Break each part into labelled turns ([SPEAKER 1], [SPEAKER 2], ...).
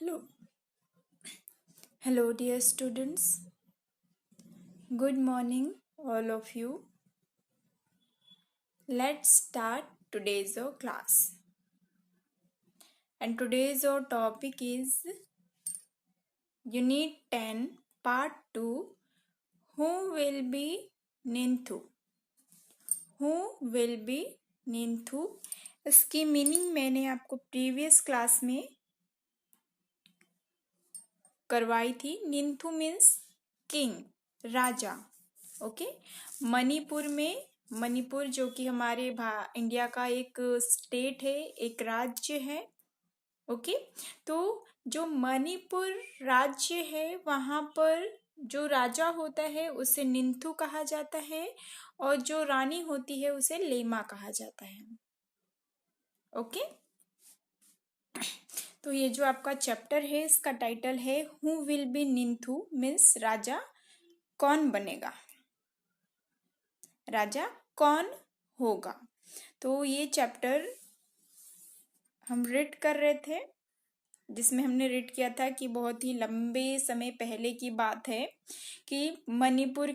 [SPEAKER 1] Hello. Hello, dear students. Good morning, all of you. Let's start today's class. And today's topic is Unit 10, Part 2. Who will be Ninthu? Who will be Ninthu? इसकी meaning मैंने आपको previous class में करवाई थी. निंथु means king, राजा. Okay. Manipur जो कि हमारे इंडिया का एक स्टेट है, एक राज्य है. ओके. तो जो मणिपुर राज्य है वहाँ पर जो राजा होता है उसे निंथु कहा जाता है और जो रानी होती है उसे लेमा कहा जाता है. ओके. तो ये जो आपका चैप्टर है इसका टाइटल है हु विल बी निंथु मीन्स राजा कौन बनेगा, राजा कौन होगा. तो ये चैप्टर हम रीड कर रहे थे जिसमें हमने रीड किया था कि बहुत ही लंबे समय पहले की बात है कि मणिपुर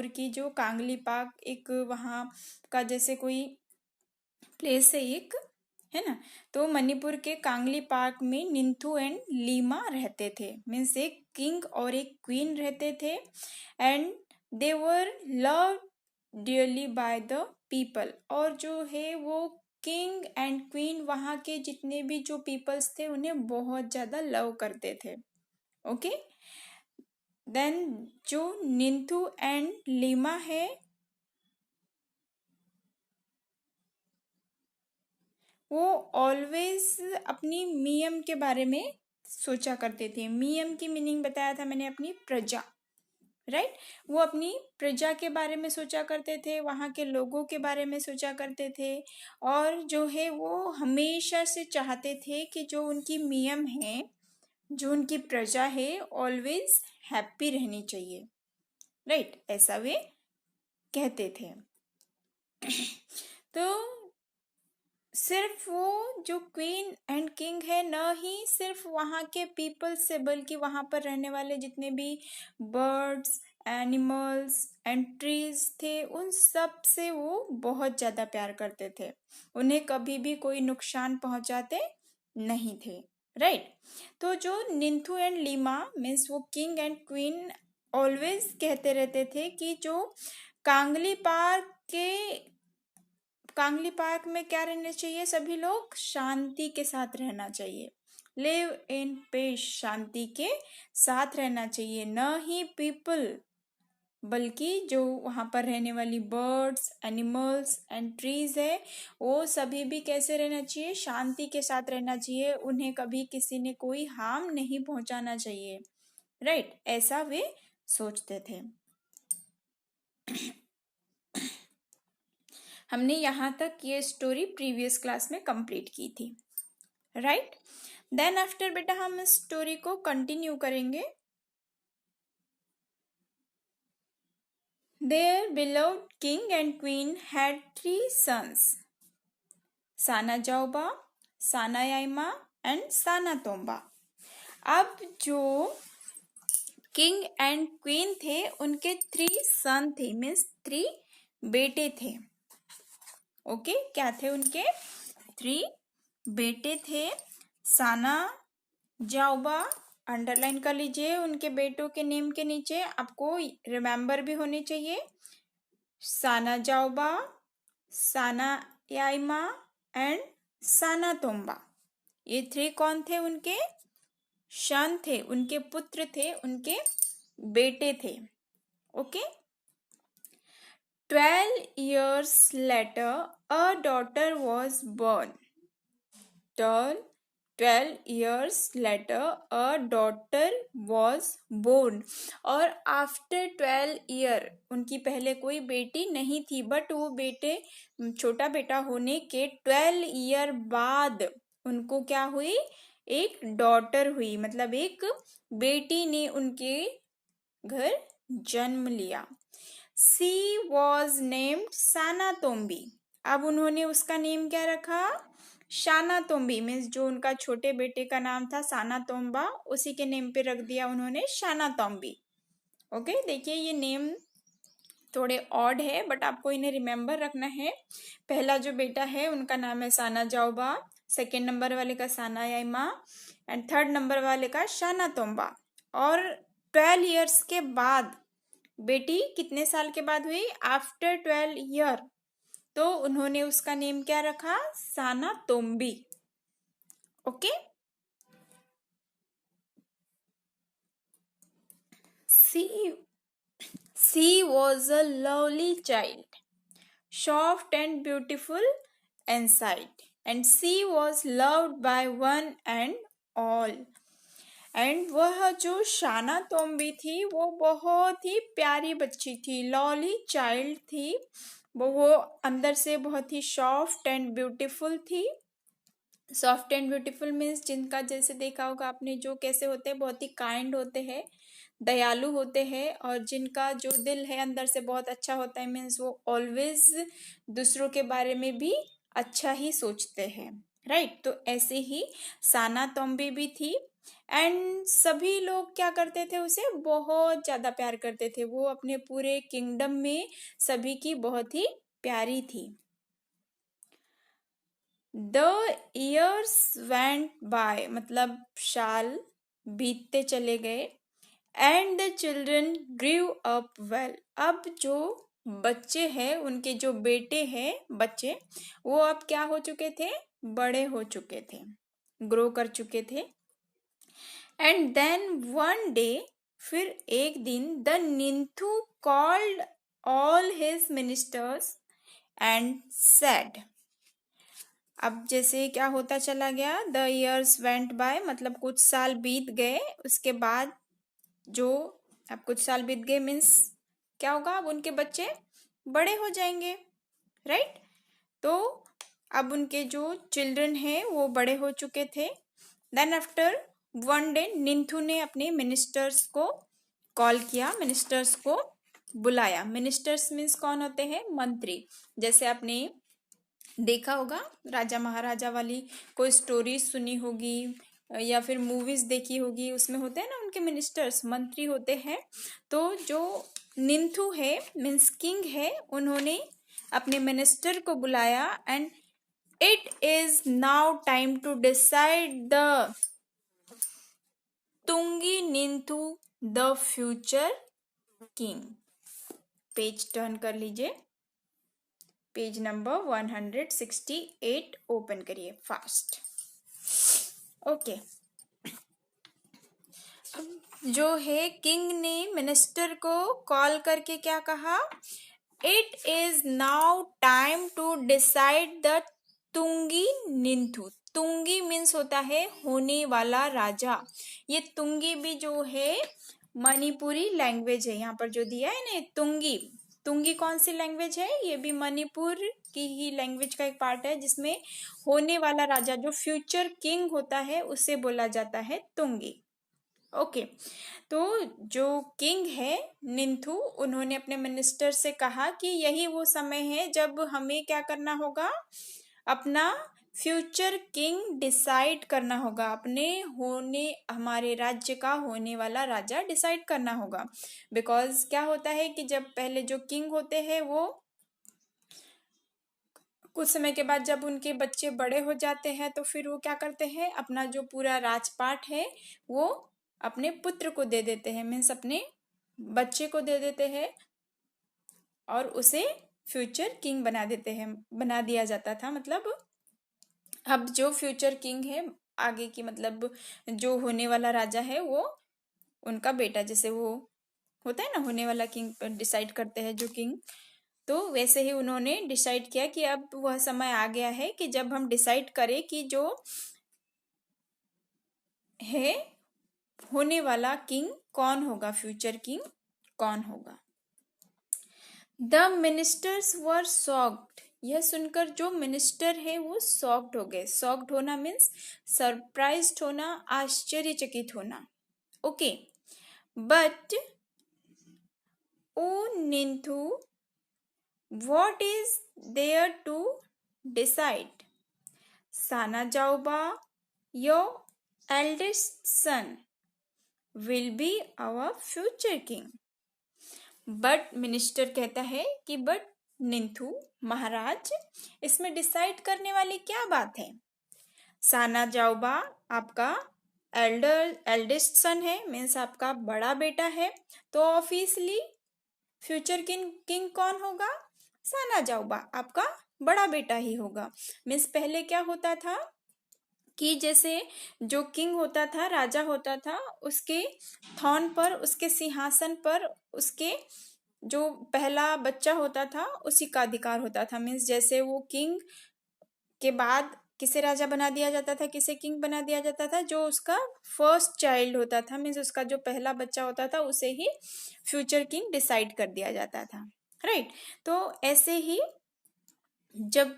[SPEAKER 1] की जो कांगलीपाक एक वहाँ का जैसे कोई प्लेस है एक, है ना. तो मणिपुर के कांगलीपाक में निंथु एंड लीमा रहते थे. मीन्स एक किंग और एक क्वीन रहते थे and they were love dearly by the people. और जो है वो किंग एंड क्वीन वहाँ के जितने भी जो पीपल्स थे उन्हें बहुत ज़्यादा लव करते थे. ओके. देन जो निंथु एंड लीमा है वो ऑलवेज अपनी मियम के बारे में सोचा करते थे. मियम की मीनिंग बताया था मैंने, अपनी प्रजा, राइट. वो अपनी प्रजा के बारे में सोचा करते थे, वहाँ के लोगों के बारे में सोचा करते थे और जो है वो हमेशा से चाहते थे कि जो उनकी मियम है, जो उनकी प्रजा है, ऑलवेज हैप्पी रहनी चाहिए, राइट. ऐसा वे कहते थे. तो सिर्फ वो जो क्वीन एंड किंग है न ही सिर्फ वहाँ के पीपल से बल्कि वहाँ पर रहने वाले जितने भी बर्ड्स, एनिमल्स एंड ट्रीज थे उन सब से वो बहुत ज़्यादा प्यार करते थे. उन्हें कभी भी कोई नुकसान पहुँचाते नहीं थे, राइट. तो जो निंथु एंड लीमा मीन्स वो किंग एंड क्वीन ऑलवेज कहते रहते थे कि जो कांगली पार्क में क्या रहना चाहिए, सभी लोग शांति के साथ रहना चाहिए. लिव इन पीस, शांति के साथ रहना चाहिए. न ही पीपल बल्कि जो वहाँ पर रहने वाली बर्ड्स, एनिमल्स एंड ट्रीज है वो सभी भी कैसे रहना चाहिए, शांति के साथ रहना चाहिए. उन्हें कभी किसी ने कोई हार्म नहीं पहुंचाना चाहिए, राइट. ऐसा वे सोचते थे. हमने यहाँ तक ये स्टोरी प्रीवियस क्लास में कंप्लीट की थी, राइट. देन आफ्टर बेटा हम इस स्टोरी को कंटिन्यू करेंगे. Their beloved king and queen had 3 sons, Sanajaoba, Sanayaima and Sanatomba. अब जो किंग एंड क्वीन थे उनके 3 सन थे, मीन्स 3 बेटे थे. ओके. क्या थे उनके 3 बेटे थे. साना जाओबा, अंडरलाइन कर लीजिए, उनके बेटों के नेम के नीचे आपको रिमेम्बर भी होने चाहिए. साना जाओबा, साना याइमा एंड साना तोम्बा. ये 3 कौन थे, उनके सन थे, उनके पुत्र थे, उनके बेटे थे. Okay. 12 years later a daughter was born. 12 years later a daughter was born. और आफ्टर 12 ईयर उनकी पहले कोई बेटी नहीं थी, बट वो छोटा बेटा होने के 12 ईयर बाद उनको क्या हुई, एक डॉटर हुई. मतलब एक बेटी ने उनके घर जन्म लिया. She was named Sanatombi. अब उन्होंने उसका नेम क्या रखा? शानातोम्बी। मीन्स जो उनका छोटे बेटे का नाम था सानातोम्बा, उसी के नेम पे रख दिया उन्होंने शानातोम्बी। ओके, देखिए ये नेम थोड़े ऑड है बट आपको इन्हें रिमेम्बर रखना है। पहला जो बेटा है उनका नाम है साना जाओबा, सेकेंड नंबर वाले का साना याइमा एंड थर्ड नंबर वाले का शाना तोम्बा। और 12 इयर्स के बाद बेटी कितने साल के बाद हुई? After 12 year. तो उन्होंने उसका नेम क्या रखा? Sana Tombi. Okay, She was a lovely child, soft and beautiful inside, and she was loved by one and all. And वह जो शाना तोम्बी थी वो बहुत ही प्यारी बच्ची थी, लॉली चाइल्ड थी। वो अंदर से बहुत ही सॉफ्ट एंड ब्यूटीफुल थी। सॉफ्ट एंड ब्यूटीफुल मीन्स जिनका जैसे देखा होगा आपने, जो कैसे होते हैं, बहुत ही काइंड होते हैं, दयालु होते हैं, और जिनका जो दिल है अंदर से बहुत अच्छा होता है। मीन्स वो ऑलवेज दूसरों के बारे में भी अच्छा ही सोचते हैं, राइट। तो ऐसे ही साना तोम्बी भी थी एंड सभी लोग क्या करते थे? उसे बहुत ज्यादा प्यार करते थे। वो अपने पूरे किंगडम में सभी की बहुत ही प्यारी थी। द ईयर्स वेंट बाय, मतलब साल बीतते चले गए। And the children grew up well, अब जो बच्चे हैं, उनके जो बेटे हैं बच्चे, वो अब क्या हो चुके थे? बड़े हो चुके थे, ग्रो कर चुके थे। एंड देन वन डे, फिर एक दिन, the Ningthou called all his ministers and said, अब जैसे क्या होता चला गया? द ईयर्स वेंट बाय, मतलब कुछ साल बीत गए। उसके बाद जो अब कुछ साल बीत गए मीन्स क्या होगा? अब उनके बच्चे बड़े हो जाएंगे, राइट। तो अब उनके जो चिल्ड्रन हैं वो बड़े हो चुके थे। देन आफ्टर वन डे, निंथू ने अपने मिनिस्टर्स को कॉल किया, मिनिस्टर्स को बुलाया। मिनिस्टर्स मीन्स कौन होते हैं? मंत्री। जैसे आपने देखा होगा राजा महाराजा वाली कोई स्टोरी सुनी होगी या फिर मूवीज देखी होगी, उसमें होते हैं ना उनके मिनिस्टर्स, मंत्री होते हैं। तो जो निंथू है मीन्स किंग है, उन्होंने अपने मिनिस्टर को बुलाया and it is now time to decide the Tungi Ningthou the future king. Page turn कर लीजिए, पेज नंबर 168 ओपन करिए फास्ट। ओके, जो है किंग ने मिनिस्टर को कॉल करके क्या कहा? It is now time to decide the Tungi Ningthou. Tungi means होता है होने वाला राजा। ये तुंगी भी जो है मणिपुरी लैंग्वेज है, यहाँ पर जो दिया है ना तुंगी, तुंगी कौन सी लैंग्वेज है? ये भी मणिपुर की ही लैंग्वेज का एक पार्ट है, जिसमें होने वाला राजा जो फ्यूचर किंग होता है उसे बोला जाता है तुंगी। ओके, तो जो किंग है निंथू, उन्होंने अपने मिनिस्टर से कहा कि यही वो समय है जब हमें क्या करना होगा? अपना फ्यूचर किंग डिसाइड करना होगा, अपने होने हमारे राज्य का होने वाला राजा डिसाइड करना होगा। बिकॉज क्या होता है कि जब पहले जो किंग होते हैं वो कुछ समय के बाद जब उनके बच्चे बड़े हो जाते हैं तो फिर वो क्या करते हैं? अपना जो पूरा राजपाट है वो अपने पुत्र को दे देते हैं, मीन्स अपने बच्चे को दे देते हैं और उसे फ्यूचर किंग बना देते हैं, बना दिया जाता था। मतलब अब जो फ्यूचर किंग है आगे की, मतलब जो होने वाला राजा है वो उनका बेटा, जैसे वो होता है ना होने वाला किंग डिसाइड करते हैं जो किंग, तो वैसे ही उन्होंने डिसाइड किया कि अब वह समय आ गया है कि जब हम डिसाइड करें कि जो है होने वाला किंग कौन होगा, फ्यूचर किंग कौन होगा। द मिनिस्टर्स वर शॉक्ड, यह सुनकर जो मिनिस्टर है वो शॉक्ड हो गए। शॉक्ड होना मीन्स सरप्राइज्ड होना, आश्चर्यचकित होना। Okay, but O Ningthou What is there to decide? Sana Jauba, your eldest son, will be our future king. But minister कहता है कि बट निंथू महाराज, इसमें डिसाइड करने वाली क्या बात है? साना जाओबा आपका एल्डेस्ट सन है, मीन्स आपका बड़ा बेटा है, तो ऑब्वियसली फ्यूचर किंग कौन होगा? साना जाओबा आपका बड़ा बेटा ही होगा। मीन्स पहले क्या होता था कि जैसे जो किंग होता था, राजा होता था, उसके थ्रोन पर, उसके सिंहासन पर उसके जो पहला बच्चा होता था उसी का अधिकार होता था। मीन्स जैसे वो किंग के बाद किसे राजा बना दिया जाता था, किसे किंग बना दिया जाता था? जो उसका फर्स्ट चाइल्ड होता था, मीन्स उसका जो पहला बच्चा होता था उसे ही फ्यूचर किंग डिसाइड कर दिया जाता था, राइट। तो ऐसे ही जब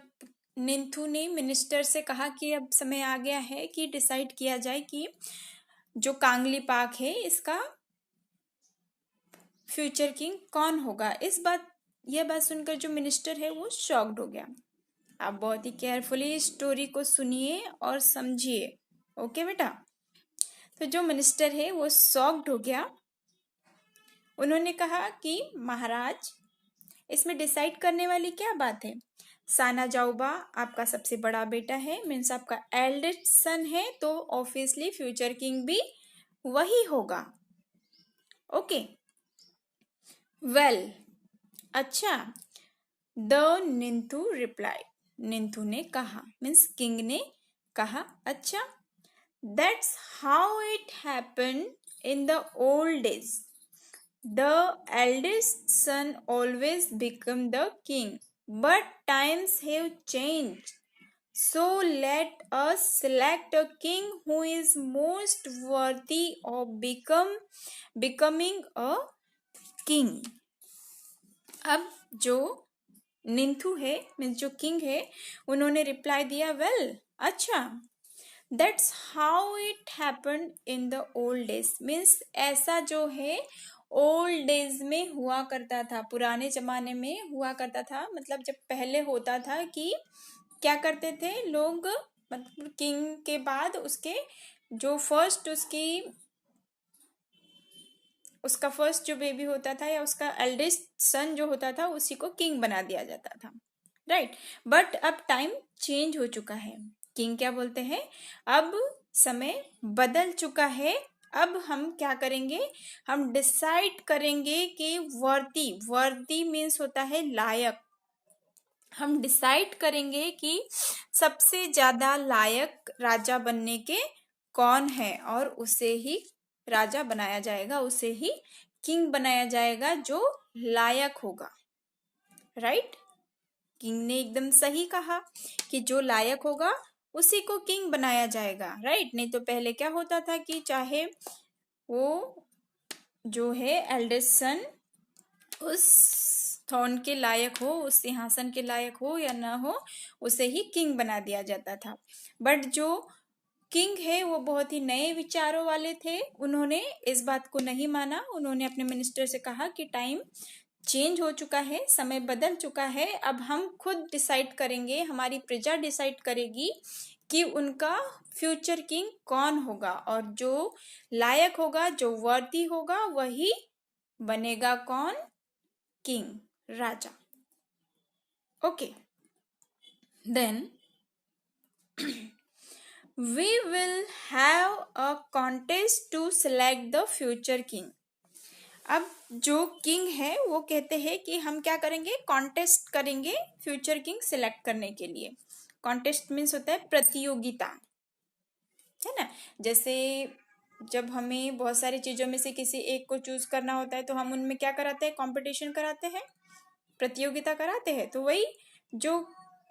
[SPEAKER 1] निंथू ने मिनिस्टर से कहा कि अब समय आ गया है कि डिसाइड किया जाए कि जो कांगलीपाक है इसका फ्यूचर किंग कौन होगा, यह बात सुनकर जो मिनिस्टर है वो शॉक्ड हो गया। आप बहुत ही केयरफुली स्टोरी को सुनिए और समझिए, ओके बेटा। तो जो मिनिस्टर है वो शॉक्ड हो गया। उन्होंने कहा कि महाराज, इसमें डिसाइड करने वाली क्या बात है? साना जाऊबा आपका सबसे बड़ा बेटा है, मीन्स आपका एल्डेस्ट सन है, तो ऑब्वियसली फ्यूचर किंग भी वही होगा। ओके, वेल, अच्छा। द निंथू रिप्लाई, निंथू ने कहा, मीन्स किंग ने कहा, अच्छा, that's how it happened in the old days. The eldest son always become the king, but times have changed. So let us select a king who is most worthy of becoming a king. अब जो निंथू है, means जो king है, उन्होंने reply दिया, well, अच्छा, that's how it happened in the old days. Means ऐसा जो है ओल्ड डेज में हुआ करता था, पुराने जमाने में हुआ करता था। मतलब जब पहले होता था कि क्या करते थे लोग, मतलब किंग के बाद उसके जो फर्स्ट उसका फर्स्ट जो बेबी होता था या उसका एल्डेस्ट सन जो होता था उसी को किंग बना दिया जाता था, राइट। बट अब टाइम चेंज हो चुका है। किंग क्या बोलते हैं, अब समय बदल चुका है, अब हम क्या करेंगे, हम डिसाइड करेंगे कि वर्दी मीन्स होता है लायक। हम डिसाइड करेंगे कि सबसे ज्यादा लायक राजा बनने के कौन है, और उसे ही राजा बनाया जाएगा, उसे ही किंग बनाया जाएगा जो लायक होगा, राइट। किंग ने एकदम सही कहा कि जो लायक होगा उसी को किंग बनाया जाएगा, राइट। नहीं तो पहले क्या होता था कि चाहे वो जो है एल्डेस्ट सन उस थ्रोन के लायक हो, उस सिंहासन के लायक हो या ना हो, उसे ही किंग बना दिया जाता था। बट जो किंग है वो बहुत ही नए विचारों वाले थे, उन्होंने इस बात को नहीं माना। उन्होंने अपने मिनिस्टर से कहा कि टाइम चेंज हो चुका है, समय बदल चुका है, अब हम खुद डिसाइड करेंगे, हमारी प्रजा डिसाइड करेगी कि उनका फ्यूचर किंग कौन होगा, और जो लायक होगा, जो वर्दी होगा, वही बनेगा कौन, किंग, राजा। Okay, then we will have a contest to select the future king. अब जो किंग है वो कहते हैं कि हम क्या करेंगे, कॉन्टेस्ट करेंगे फ्यूचर किंग सिलेक्ट करने के लिए। कॉन्टेस्ट मीन्स होता है प्रतियोगिता, है ना। जैसे जब हमें बहुत सारी चीजों में से किसी एक को चूज करना होता है तो हम उनमें क्या कराते हैं, कंपटीशन कराते हैं, प्रतियोगिता कराते हैं। तो वही जो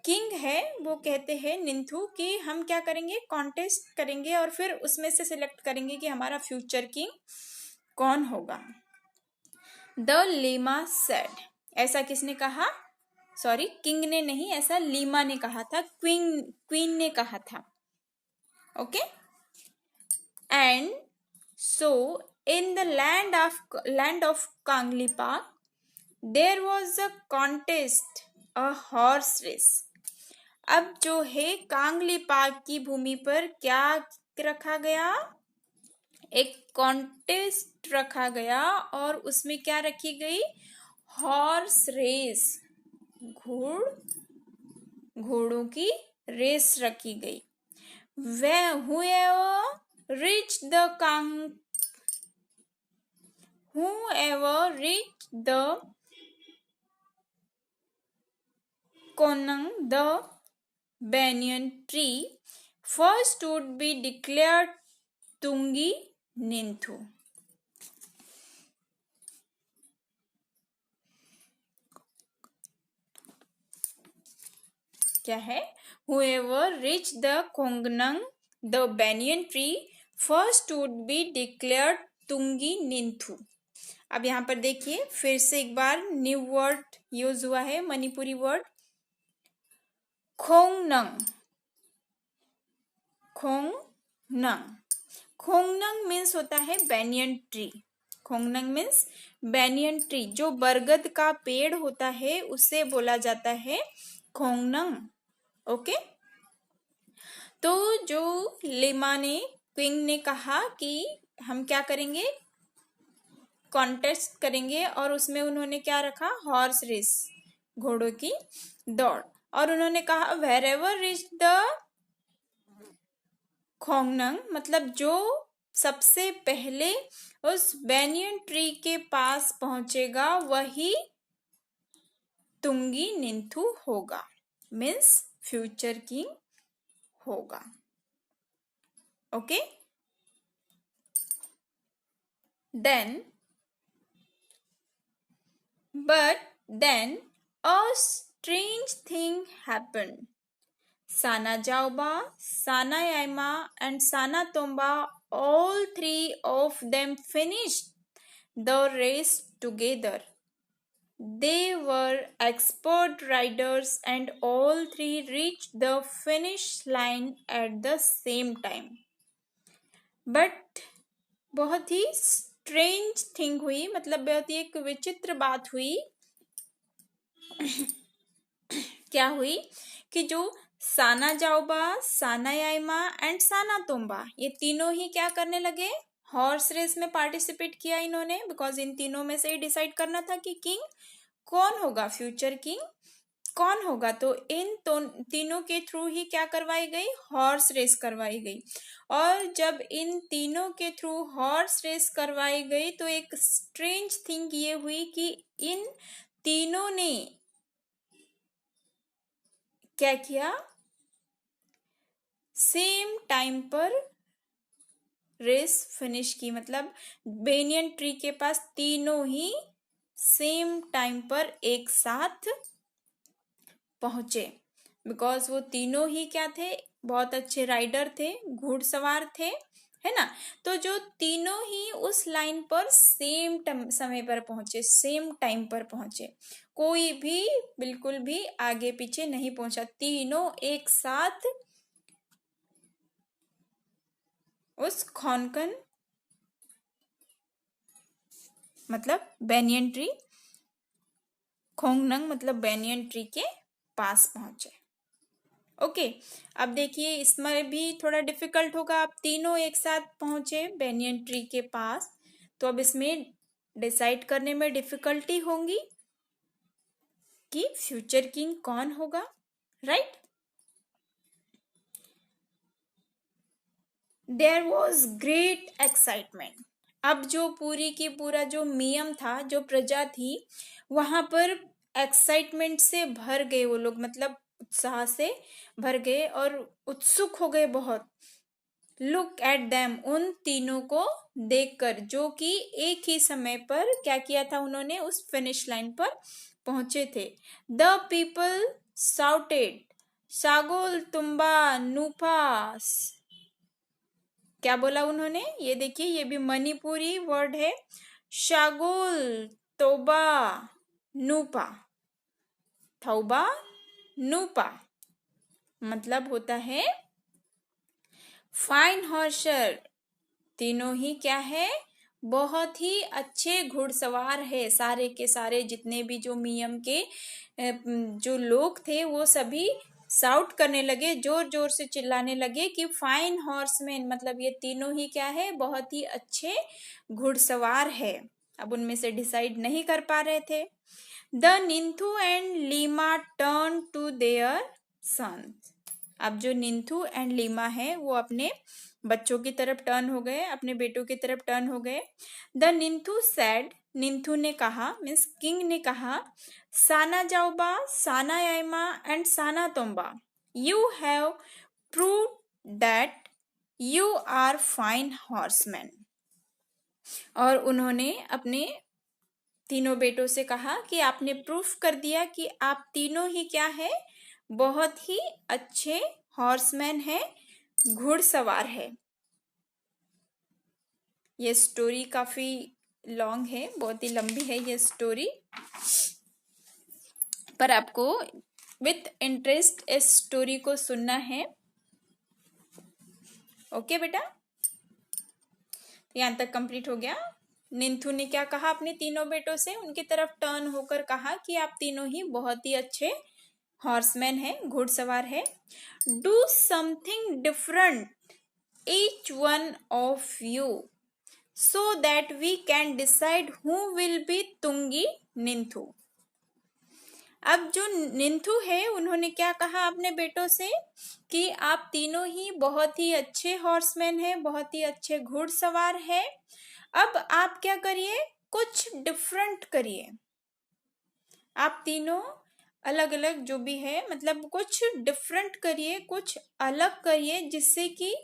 [SPEAKER 1] किंग है वो कहते हैं निंथू कि हम क्या करेंगे, कॉन्टेस्ट करेंगे और फिर उसमें से सिलेक्ट करेंगे कि हमारा फ्यूचर किंग कौन होगा। द लीमा सेड, ऐसा किसने कहा, सॉरी किंग ने नहीं, ऐसा लीमा ने कहा था, क्वीन ने कहा था, okay. And so in the land of Kangleipak there was a contest, a horse race. अब जो है कांगली पाक की भूमि पर क्या रखा गया, एक कॉन्टेस्ट रखा गया और उसमें क्या रखी गई, हॉर्स रेस, घोड़ों की रेस रखी गई। whoever reached the Konang, the banyan tree, first would be declared Tungi Ninthu। क्या है, whoever reached the Kongnang, the banyan tree, first would be declared Tungi Ninthu। अब यहाँ पर देखिए फिर से एक बार न्यू वर्ड यूज हुआ है, मणिपुरी वर्ड खोंगनंग। खोंगनंग, खोंगनंग मीन्स होता है banyan tree. Khongnang means banyan tree, जो बरगद का पेड़ होता है उसे बोला जाता है खोंगनंग। ओके, तो जो लिमा ने, क्विंग ने कहा कि हम क्या करेंगे, कॉन्टेस्ट करेंगे, और उसमें उन्होंने क्या रखा, हॉर्स रेस, घोड़ों की दौड़। और उन्होंने कहा वेर एवर रीच द खोंगनंग, मतलब जो सबसे पहले उस बैनियन ट्री के पास पहुंचेगा वही तुंगी निंथु होगा, मीन्स फ्यूचर किंग होगा। Okay, then but then a strange thing happened. Sana Jauba, Sana Yaima, and Sana Tomba, all three of them finished the race together. They were expert riders and all three reached the finish line at the same time. But बहुत ही strange thing हुई, मतलब बहुत ही एक विचित्र बात हुई। क्या हुई कि जो साना जाओबा, साना याइमा एंड साना तोम्बा, ये तीनों ही क्या करने लगे, हॉर्स रेस में पार्टिसिपेट किया इन्होंने, बिकॉज इन तीनों में से ही डिसाइड करना था कि किंग कौन होगा, फ्यूचर किंग कौन होगा। तो इन तीनों के थ्रू ही क्या करवाई गई, हॉर्स रेस करवाई गई। और जब इन तीनों के थ्रू हॉर्स रेस करवाई गई तो एक स्ट्रेंज थिंग ये हुई कि इन तीनों ने क्या किया, सेम टाइम पर रेस फिनिश की। मतलब बेनियन ट्री के पास तीनों ही सेम टाइम पर एक साथ पहुंचे, बिकॉज वो तीनों ही क्या थे, बहुत अच्छे राइडर थे, घुड़सवार थे, है ना। तो जो तीनों ही उस लाइन पर सेम समय पर पहुंचे, सेम टाइम पर पहुंचे, कोई भी बिल्कुल भी आगे पीछे नहीं पहुंचा, तीनों एक साथ उस खोनकन, मतलब बेनियन ट्री, खोंगनंग मतलब बेनियन ट्री के पास पहुंचे। ओके, अब देखिए इसमें भी थोड़ा डिफिकल्ट होगा, आप तीनों एक साथ पहुंचे बेनियन ट्री के पास, तो अब इसमें डिसाइड करने में डिफिकल्टी होंगी कि फ्यूचर किंग कौन होगा, right. There was great excitement. अब जो पूरी की पूरा जो मियम था, जो प्रजा थी, वहां पर एक्साइटमेंट से भर गए वो लोग, मतलब उत्साह से भर गए और उत्सुक हो गए बहुत। लुक एट देम, उन तीनों को देखकर, जो कि एक ही समय पर क्या किया था उन्होंने, उस फिनिश लाइन पर पहुंचे थे। The people shouted sagol tumba nupas. क्या बोला उन्होंने, ये देखिए, ये भी मणिपुरी वर्ड है, शागोल तोबा नूपा, थौबा नूपा, मतलब होता है फाइन हॉर्सर। तीनों ही क्या है, बहुत ही अच्छे घुड़सवार है। सारे के सारे जितने भी जो मियम के जो लोग थे वो सभी साउट करने लगे, जोर जोर से चिल्लाने लगे कि फाइन हॉर्समैन, मतलब ये तीनों ही क्या है, बहुत ही अच्छे घुड़सवार है। अब उनमें से डिसाइड नहीं कर पा रहे थे। The Ningthou and Leima turn to their son. अब जो निंथू एंड लीमा है वो अपने बच्चों की तरफ टर्न हो गए, अपने बेटों की तरफ टर्न हो गए। द निंथू सैड, निंथू ने कहा, मीन्स किंग ने कहा, Sana Jaoba, Sana Yaima and Sana Tomba, you have prove that you are fine horseman. और उन्होंने अपने तीनों बेटों से कहा कि आपने प्रूफ कर दिया कि आप तीनों ही क्या है, बहुत ही अच्छे हॉर्समैन है, घुड़सवार है। ये स्टोरी काफी लॉन्ग है, बहुत ही लंबी है ये स्टोरी, पर आपको विथ इंटरेस्ट इस स्टोरी को सुनना है। ओके बेटा, यहाँ तक कंप्लीट हो गया। निंथू ने क्या कहा अपने तीनों बेटों से, उनकी तरफ टर्न होकर कहा कि आप तीनों ही बहुत ही अच्छे हॉर्समैन है, घुड़सवार है। Do something different each one of you so that we can decide who will be Tungi निंथू। अब जो निंथू है उन्होंने क्या कहा अपने बेटों से कि आप तीनों ही बहुत ही अच्छे हॉर्समैन हैं, बहुत ही अच्छे घुड़सवार हैं। अब आप क्या करिए, कुछ डिफरेंट करिए। आप तीनों अलग अलग जो भी है, मतलब कुछ डिफरेंट करिए, कुछ अलग करिए, जिससे कि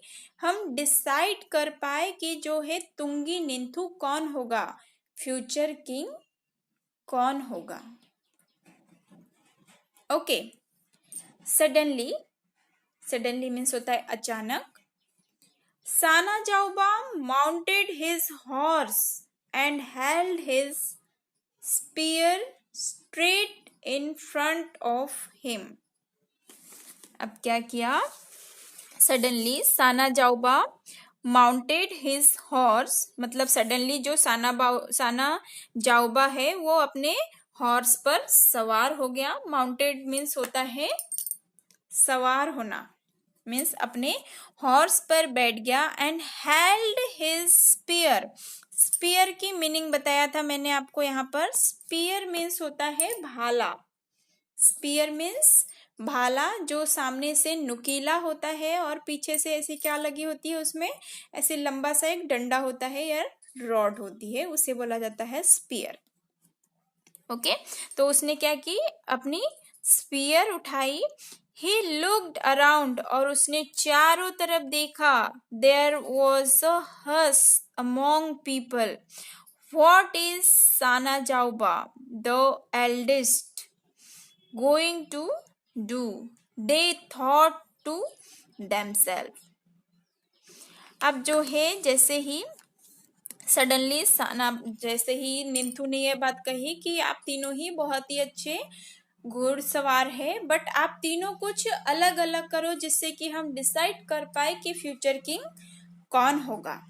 [SPEAKER 1] हम डिसाइड कर पाए कि जो है तुंगी निंथू कौन होगा, फ्यूचर किंग कौन होगा। ओके, सडनली, सडनली मीन्स होता है अचानक। Sana Jaoba mounted his horse and held his spear straight in front of him। अब क्या किया, suddenly Sana Jaoba mounted his horse, मतलब सडनली जो साना जाओबा है वो अपने हॉर्स पर सवार हो गया। माउंटेड मीन्स होता है सवार होना, मीन्स अपने हॉर्स पर बैठ गया। And held his spear, spear की मीनिंग बताया था मैंने आपको यहाँ पर। स्पीयर मीन्स होता है भाला। स्पीयर मीन्स भाला, जो सामने से नुकीला होता है और पीछे से ऐसी क्या लगी होती है, उसमें ऐसे लंबा सा एक डंडा होता है या रॉड होती है, उसे बोला जाता है स्पीयर। ओके, तो उसने क्या की, अपनी स्पीयर उठाई। ही लुक्ड अराउंड, और उसने चारों तरफ देखा। There was a hush among people. What is Sana Jaoba the eldest going to do, they thought to themselves। अब जो है, जैसे ही सडनली साना, जैसे ही निंथू ने ये बात कही कि आप तीनों ही बहुत ही अच्छे घुड़सवार है, बट आप तीनों कुछ अलग अलग करो जिससे कि हम डिसाइड कर पाए कि फ्यूचर किंग कौन होगा।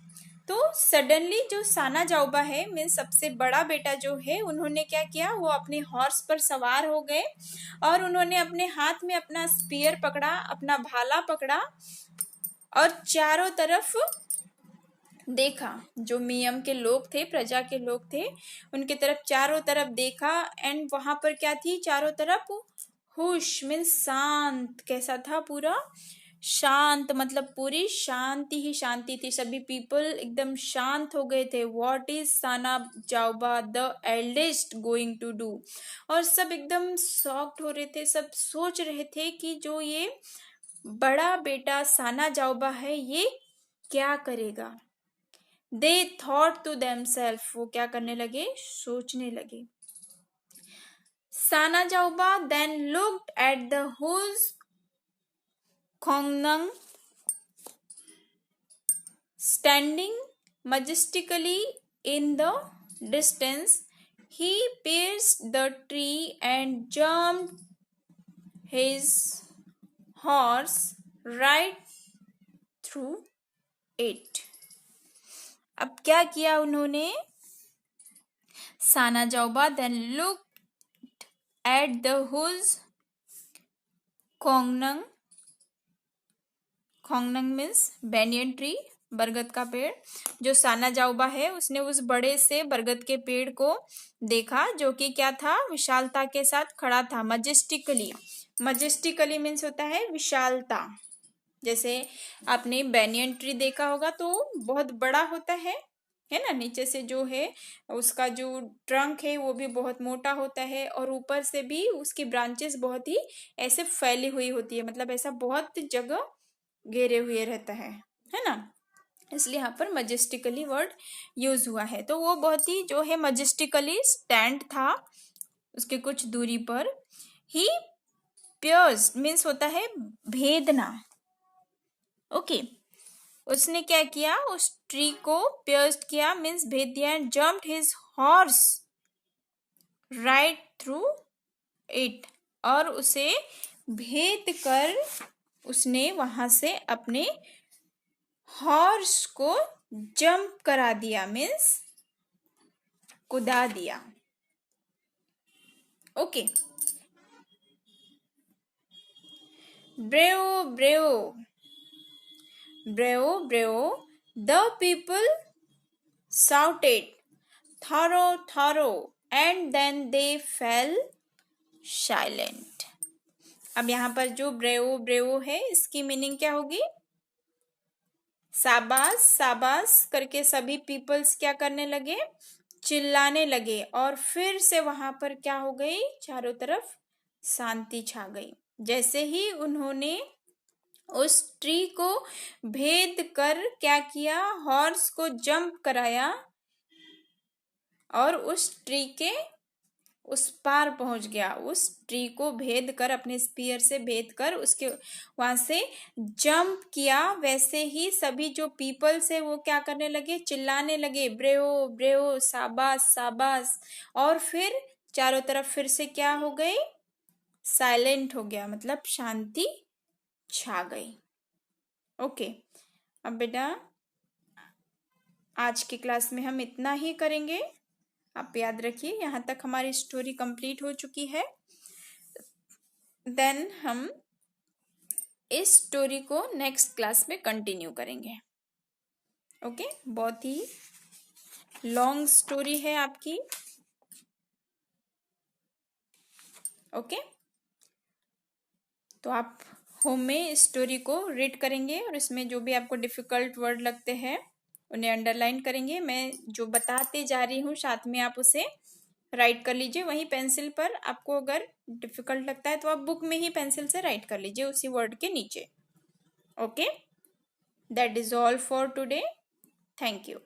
[SPEAKER 1] तो सडनली जो साना जाओबा है, मीन सबसे बड़ा बेटा जो है, उन्होंने क्या किया, वो अपने हॉर्स पर सवार हो गए और उन्होंने अपने हाथ में अपना स्पीयर पकड़ा, अपना भाला पकड़ा और चारों तरफ देखा। जो मियम के लोग थे, प्रजा के लोग थे, उनकी तरफ चारों तरफ देखा। एंड वहां पर क्या थी, चारों तरफ हुश मीन शांत। कैसा था, पूरा शांत, मतलब पूरी शांति ही शांति थी। सभी पीपल एकदम शांत हो गए थे। What is Sana Jaoba the eldest going to do, और सब एकदम शॉक्ड हो रहे थे। सब सोच रहे थे कि जो ये बड़ा बेटा साना जाओबा है ये क्या करेगा। दे थॉट टू देमसेल्फ, वो क्या करने लगे, सोचने लगे। Sana Jaoba then looked at the huge khongnang standing majestically in the distance. He pierced the tree and jumped his horse right through it। अब क्या किया उन्होंने? Sana Jaoba then looked at the whose khongnang means banyan tree, बरगद का पेड़। जो साना जाओबा है उसने उस बड़े से बरगद के पेड़ को देखा जो कि क्या था? विशालता के साथ खड़ा था, मजेस्टिकली मीन्स होता है विशालता। जैसे आपने banyan ट्री देखा होगा तो बहुत बड़ा होता है ना, नीचे से जो है उसका जो ट्रंक है वो भी बहुत मोटा होता है और ऊपर से भी उसकी ब्रांचेस बहुत ही ऐसे फैली हुई होती है, मतलब ऐसा बहुत जगह घेरे हुए रहता है ना, इसलिए यहाँ पर मजेस्टिकली वर्ड यूज हुआ है। तो वो बहुत ही जो है मजेस्टिकली स्टैंड था उसके कुछ दूरी पर। ही पियर्स्ड मीन्स होता है भेदना। ओके उसने क्या किया? उस ट्री को पियर्स्ड किया मीन्स भेद दिया, and jumped his horse right through it, और उसे भेद कर उसने वहां से अपने हॉर्स को जंप करा दिया मीन्स कुदा दिया। Okay brave brave Bravo, bravo, the people shouted, thorough, thorough, and then they fell silent. अब यहाँ पर जो ब्रेवो ब्रेवो है इसकी मीनिंग क्या होगी? शाबाश शाबाश करके सभी पीपल्स क्या करने लगे? चिल्लाने लगे, और फिर से वहां पर क्या हो गई? चारों तरफ शांति छा गई। जैसे ही उन्होंने उस ट्री को भेद कर क्या किया? हॉर्स को जंप कराया और उस ट्री के उस पार पहुंच गया। उस ट्री को भेद कर, अपने स्पीयर से भेद कर उसके वहां से जंप किया। वैसे ही सभी जो पीपल्स है वो क्या करने लगे? चिल्लाने लगे, ब्रेवो ब्रेवो, शाबाश शाबाश, और फिर चारों तरफ फिर से क्या हो गई? साइलेंट हो गया, मतलब शांति छा गई। ओके अब बेटा आज की क्लास में हम इतना ही करेंगे। आप याद रखिए यहाँ तक हमारी स्टोरी कंप्लीट हो चुकी है। देन हम इस स्टोरी को नेक्स्ट क्लास में कंटिन्यू करेंगे। ओके बहुत ही लॉन्ग स्टोरी है आपकी। ओके तो आप होम में इस स्टोरी को रीड करेंगे और इसमें जो भी आपको डिफिकल्ट वर्ड लगते हैं उन्हें अंडरलाइन करेंगे। मैं जो बताते जा रही हूँ साथ में आप उसे राइट कर लीजिए। वहीं पेंसिल पर आपको अगर डिफिकल्ट लगता है तो आप बुक में ही पेंसिल से राइट कर लीजिए उसी वर्ड के नीचे। Okay that is all for today. Thank you.